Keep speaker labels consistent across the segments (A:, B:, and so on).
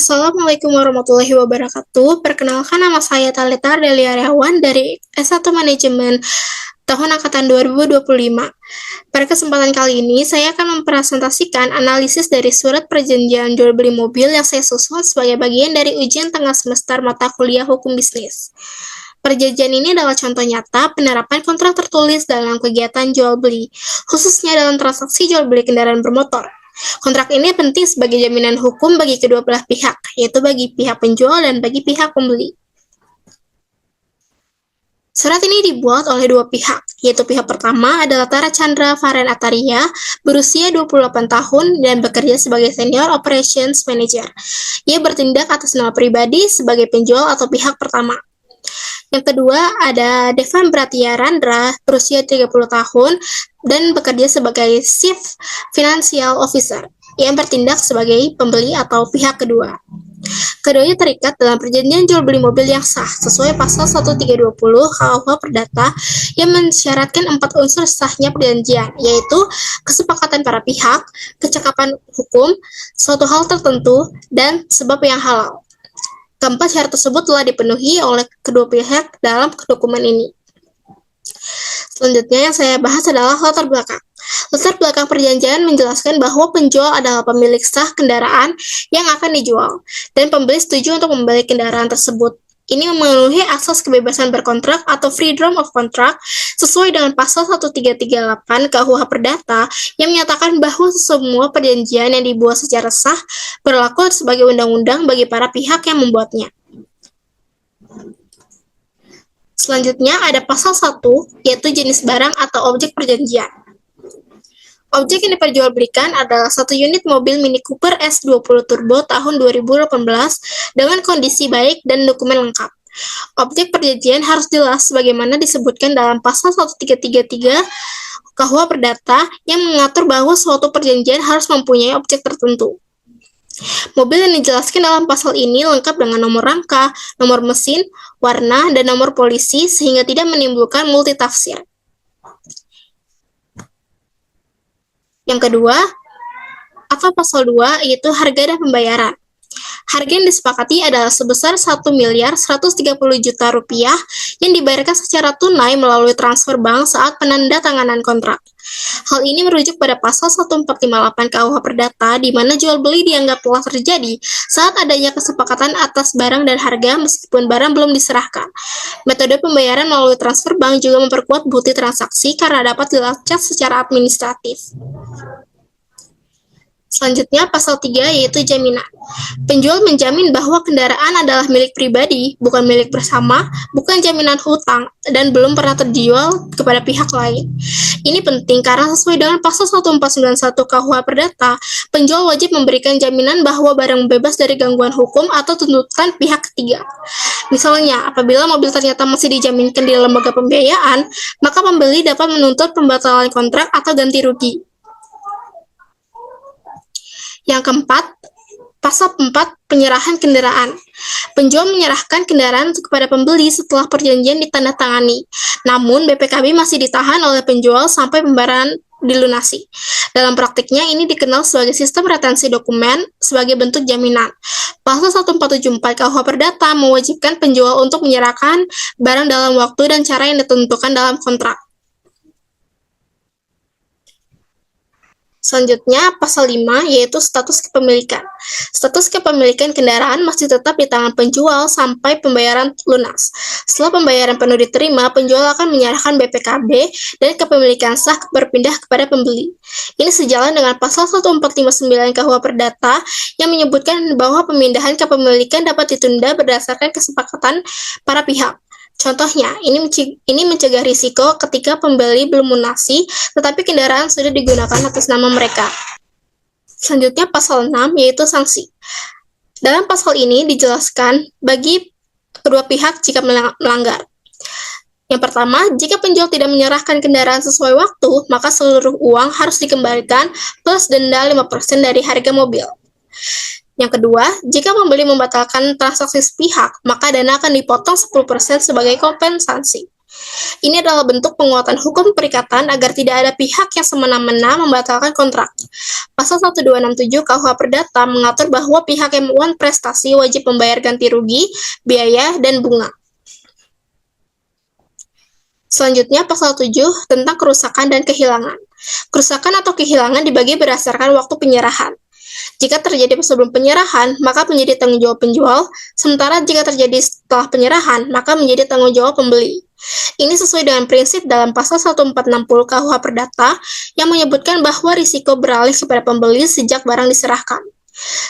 A: Assalamualaikum warahmatullahi wabarakatuh. Perkenalkan, nama saya Talita Delia Aryawan dari S1 Manajemen tahun angkatan 2025. Pada kesempatan kali ini, saya akan mempresentasikan analisis dari surat perjanjian jual beli mobil yang saya susun sebagai bagian dari ujian tengah semester mata kuliah Hukum Bisnis. Perjanjian ini adalah contoh nyata penerapan kontrak tertulis dalam kegiatan jual beli, khususnya dalam transaksi jual beli kendaraan bermotor. Kontrak ini penting sebagai jaminan hukum bagi kedua belah pihak, yaitu bagi pihak penjual dan bagi pihak pembeli. Surat ini dibuat oleh dua pihak, yaitu pihak pertama adalah Tara Chandra Faren Ataria, berusia 28 tahun dan bekerja sebagai Senior Operations Manager. Ia bertindak atas nama pribadi sebagai penjual atau pihak pertama. Yang kedua ada Devan Bratia Randra, berusia 30 tahun dan bekerja sebagai Chief Financial Officer yang bertindak sebagai pembeli atau pihak kedua. Keduanya terikat dalam perjanjian jual beli mobil yang sah sesuai pasal 1320 KUH Perdata yang mensyaratkan 4 unsur sahnya perjanjian, yaitu kesepakatan para pihak, kecakapan hukum, suatu hal tertentu, dan sebab yang halal. Keempat syarat tersebut telah dipenuhi oleh kedua pihak dalam dokumen ini. Selanjutnya yang saya bahas adalah latar belakang. Latar belakang perjanjian menjelaskan bahwa penjual adalah pemilik sah kendaraan yang akan dijual, dan pembeli setuju untuk membeli kendaraan tersebut. Ini memenuhi asas kebebasan berkontrak atau freedom of contract sesuai dengan pasal 1338 KUH Perdata yang menyatakan bahwa semua perjanjian yang dibuat secara sah berlaku sebagai undang-undang bagi para pihak yang membuatnya. Selanjutnya ada pasal 1, yaitu jenis barang atau objek perjanjian. Objek yang diperjualbelikan adalah satu unit mobil Mini Cooper S20 Turbo tahun 2018 dengan kondisi baik dan dokumen lengkap. Objek perjanjian harus jelas sebagaimana disebutkan dalam pasal 1333 KUH Perdata yang mengatur bahwa suatu perjanjian harus mempunyai objek tertentu. Mobil yang dijelaskan dalam pasal ini lengkap dengan nomor rangka, nomor mesin, warna, dan nomor polisi sehingga tidak menimbulkan multitafsir. Yang kedua, atau pasal 2, yaitu harga dan pembayaran. Harga yang disepakati adalah sebesar 1.130.000.000 rupiah yang dibayarkan secara tunai melalui transfer bank saat penandatanganan kontrak. Hal ini merujuk pada pasal 1458 KUH Perdata di mana jual beli dianggap telah terjadi saat adanya kesepakatan atas barang dan harga meskipun barang belum diserahkan. Metode pembayaran melalui transfer bank juga memperkuat bukti transaksi karena dapat dilacak secara administratif. Selanjutnya, pasal 3 yaitu jaminan. Penjual menjamin bahwa kendaraan adalah milik pribadi, bukan milik bersama, bukan jaminan hutang, dan belum pernah terjual kepada pihak lain. Ini penting karena sesuai dengan pasal 1491 KUH Perdata, penjual wajib memberikan jaminan bahwa barang bebas dari gangguan hukum atau tuntutan pihak ketiga. Misalnya, apabila mobil ternyata masih dijaminkan di lembaga pembiayaan, maka pembeli dapat menuntut pembatalan kontrak atau ganti rugi. Yang keempat, pasal 4, penyerahan kendaraan. Penjual menyerahkan kendaraan kepada pembeli setelah perjanjian ditandatangani. Namun, BPKB masih ditahan oleh penjual sampai pembayaran dilunasi. Dalam praktiknya, ini dikenal sebagai sistem retensi dokumen sebagai bentuk jaminan. Pasal 1474 KUH Perdata mewajibkan penjual untuk menyerahkan barang dalam waktu dan cara yang ditentukan dalam kontrak. Selanjutnya, pasal 5, yaitu status kepemilikan. Status kepemilikan kendaraan masih tetap di tangan penjual sampai pembayaran lunas. Setelah pembayaran penuh diterima, penjual akan menyerahkan BPKB dan kepemilikan sah berpindah kepada pembeli. Ini sejalan dengan pasal 1459 KUH Perdata yang menyebutkan bahwa pemindahan kepemilikan dapat ditunda berdasarkan kesepakatan para pihak. Contohnya, ini mencegah risiko ketika pembeli belum lunasi, tetapi kendaraan sudah digunakan atas nama mereka. Selanjutnya, pasal 6, yaitu sanksi. Dalam pasal ini dijelaskan bagi kedua pihak jika melanggar. Yang pertama, jika penjual tidak menyerahkan kendaraan sesuai waktu, maka seluruh uang harus dikembalikan plus denda 5% dari harga mobil. Yang kedua, jika pembeli membatalkan transaksi sepihak, maka dana akan dipotong 10% sebagai kompensasi. Ini adalah bentuk penguatan hukum perikatan agar tidak ada pihak yang semena-mena membatalkan kontrak. Pasal 1267 KUH Perdata mengatur bahwa pihak yang memohon prestasi wajib membayar ganti rugi, biaya, dan bunga. Selanjutnya, pasal 7 tentang kerusakan dan kehilangan. Kerusakan atau kehilangan dibagi berdasarkan waktu penyerahan. Jika terjadi sebelum penyerahan, maka menjadi tanggung jawab penjual, sementara jika terjadi setelah penyerahan, maka menjadi tanggung jawab pembeli. Ini sesuai dengan prinsip dalam pasal 1460 KUH Perdata yang menyebutkan bahwa risiko beralih kepada pembeli sejak barang diserahkan.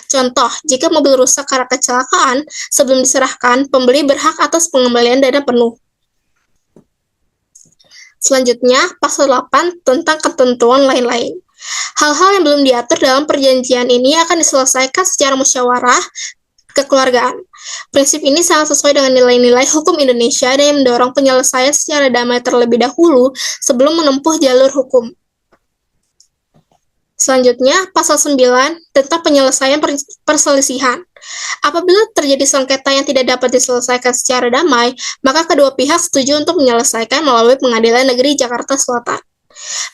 A: Contoh, jika mobil rusak karena kecelakaan, sebelum diserahkan, pembeli berhak atas pengembalian dana penuh. Selanjutnya, pasal 8 tentang ketentuan lain-lain. Hal-hal yang belum diatur dalam perjanjian ini akan diselesaikan secara musyawarah kekeluargaan. Prinsip ini sangat sesuai dengan nilai-nilai hukum Indonesia dan yang mendorong penyelesaian secara damai terlebih dahulu sebelum menempuh jalur hukum. Selanjutnya, pasal 9 tentang penyelesaian perselisihan. Apabila terjadi sengketa yang tidak dapat diselesaikan secara damai, maka kedua pihak setuju untuk menyelesaikan melalui Pengadilan Negeri Jakarta Selatan.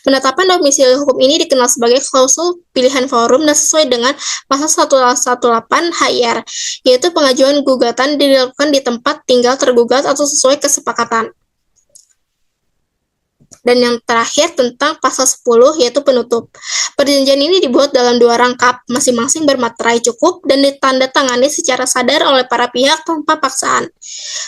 A: Penetapan domisili hukum ini dikenal sebagai klausul pilihan forum dan sesuai dengan pasal 118 HIR, yaitu pengajuan gugatan dilakukan di tempat tinggal tergugat atau sesuai kesepakatan. Dan yang terakhir tentang pasal 10 yaitu penutup. Perjanjian ini dibuat dalam 2 rangkap, masing-masing bermaterai cukup dan ditandatangani secara sadar oleh para pihak tanpa paksaan.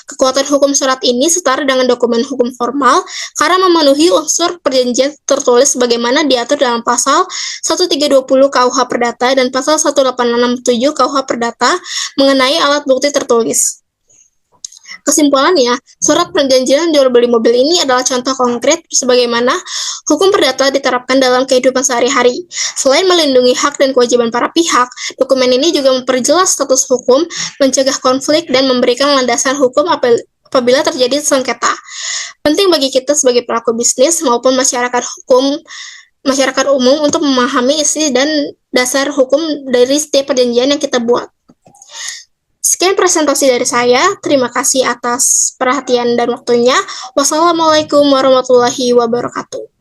A: Kekuatan hukum surat ini setara dengan dokumen hukum formal karena memenuhi unsur perjanjian tertulis sebagaimana diatur dalam pasal 1320 KUH Perdata dan pasal 1867 KUH Perdata mengenai alat bukti tertulis. Kesimpulannya, surat perjanjian jual beli mobil ini adalah contoh konkret sebagaimana hukum perdata diterapkan dalam kehidupan sehari-hari. Selain melindungi hak dan kewajiban para pihak, dokumen ini juga memperjelas status hukum, mencegah konflik, dan memberikan landasan hukum apabila terjadi sengketa. Penting bagi kita sebagai pelaku bisnis maupun masyarakat umum untuk memahami isi dan dasar hukum dari setiap perjanjian yang kita buat. Sekian presentasi dari saya. Terima kasih atas perhatian dan waktunya. Wassalamualaikum warahmatullahi wabarakatuh.